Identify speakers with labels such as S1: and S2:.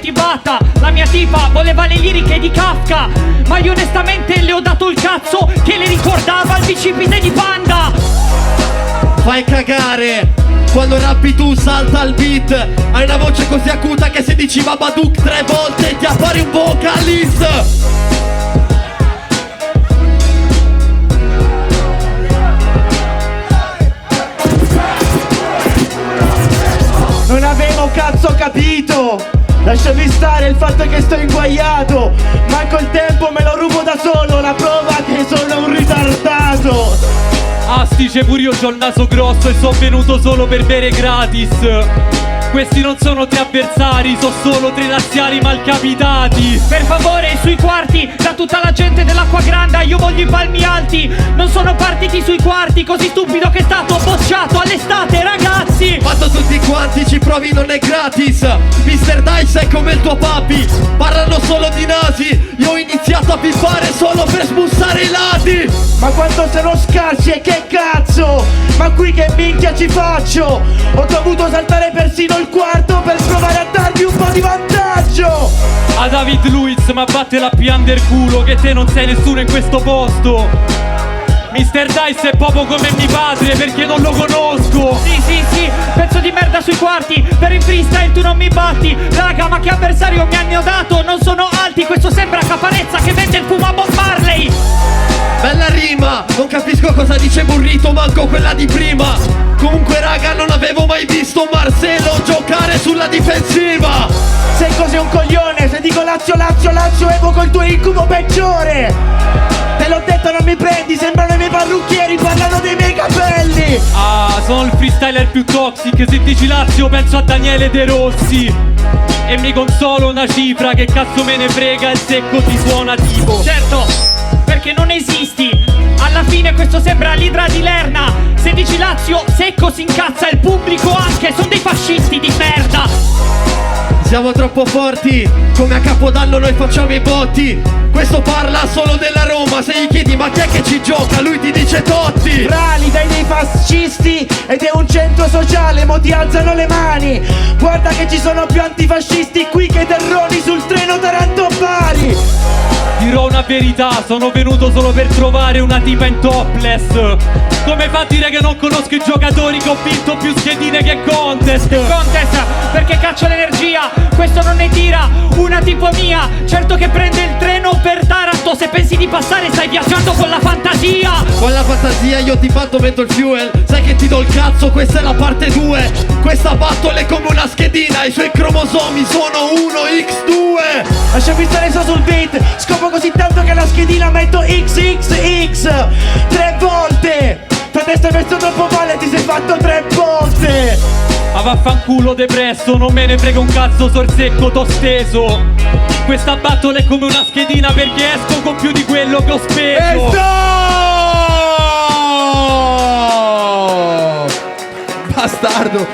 S1: ti batta. La mia tipa voleva le liriche di Kafka, ma io onestamente le ho dato il cazzo che le ricordava il bicipite di Panda.
S2: Fai cagare, quando rappi tu salta il beat. Hai una voce così acuta che se dici Babadook 3 volte ti appare un vocalist.
S3: Non avevo cazzo capito. Lasciami stare il fatto che sto inguaiato, ma col tempo me lo rubo da solo. La prova che sono un ritardato.
S4: Astice, pure io c'ho il naso grosso e sono venuto solo per bere gratis. Questi non sono tre avversari, sono solo tre laziali malcapitati.
S1: Per favore, sui quarti, da tutta la gente dell'Acqua Granda, io voglio i palmi alti. Non sono partiti sui quarti, così stupido che è stato bocciato all'estate, ragazzi.
S2: Quando tutti quanti ci provi non è gratis. Mr. Dice è come il tuo papi, parlano solo di nasi. Io ho iniziato a pippare solo per smussare i lati.
S3: Ma quanto sono scarsi e che cazzo? Ma qui che minchia ci faccio? Ho dovuto saltare persino il quarto per provare a darvi un po' di vantaggio.
S4: A David Luiz, ma batte la P under culo, che te non sei nessuno in questo posto. Mr. Dice è proprio come mio padre, perché non lo conosco.
S1: Sì, pezzo di merda sui quarti. Per il freestyle tu non mi batti. Raga, ma che avversario mi hanno dato? Non sono alti, questo sembra Caparezza che vende il fumo a Bob Marley.
S2: Bella rima, non capisco cosa dice Burrito, manco quella di prima. Comunque raga, non avevo mai visto Marcelo giocare sulla difensiva.
S3: Sei così un coglione, se dico Lazio, Lazio, Lazio evoco il tuo incubo peggiore. Te l'ho detto, non mi prendi, sembrano i miei parrucchieri, parlano dei miei capelli.
S4: Ah, sono il freestyler più toxic, se dici Lazio penso a Daniele De Rossi. E mi consolo una cifra, che cazzo me ne frega, il secco ti suona tipo.
S1: Certo, perché non esisti. Alla fine questo sembra l'Idra di Lerna. Se dici Lazio, Secco si incazza, il pubblico anche, sono dei fascisti di merda.
S2: Siamo troppo forti, come a Capodanno noi facciamo i botti. Questo parla solo della Roma, se gli chiedi ma chi è che ci gioca, lui ti dice Totti.
S3: Brali dai dei fascisti ed è un centro sociale, mo ti alzano le mani. Guarda che ci sono più antifascisti qui che terroni sul treno Taranto-Bari.
S4: Dirò una verità, sono venuto solo per trovare una tipa in topless. Come fa a dire che non conosco i giocatori che ho vinto più schedine che contest?
S1: Contest, perché caccia l'energia, questo non ne tira una tipo mia. Certo che prende il treno per Taranto, se pensi di passare stai viaggiando con la fantasia.
S2: Con la fantasia io ti batto, metto il fuel. Sai che ti do il cazzo, questa è la parte 2. Questa battle è come una schedina, i suoi cromosomi sono 1x2.
S3: Lasciami stare so sul beat, scopo così tanto che la schedina metto XXX 3 volte. Tra destra verso troppo male ti sei fatto 3 volte.
S4: Ma vaffanculo depresso, non me ne frega un cazzo, sor secco t'ho steso. Questa battle è come una schedina perché esco con più di quello che ho speso.
S2: Bastardo.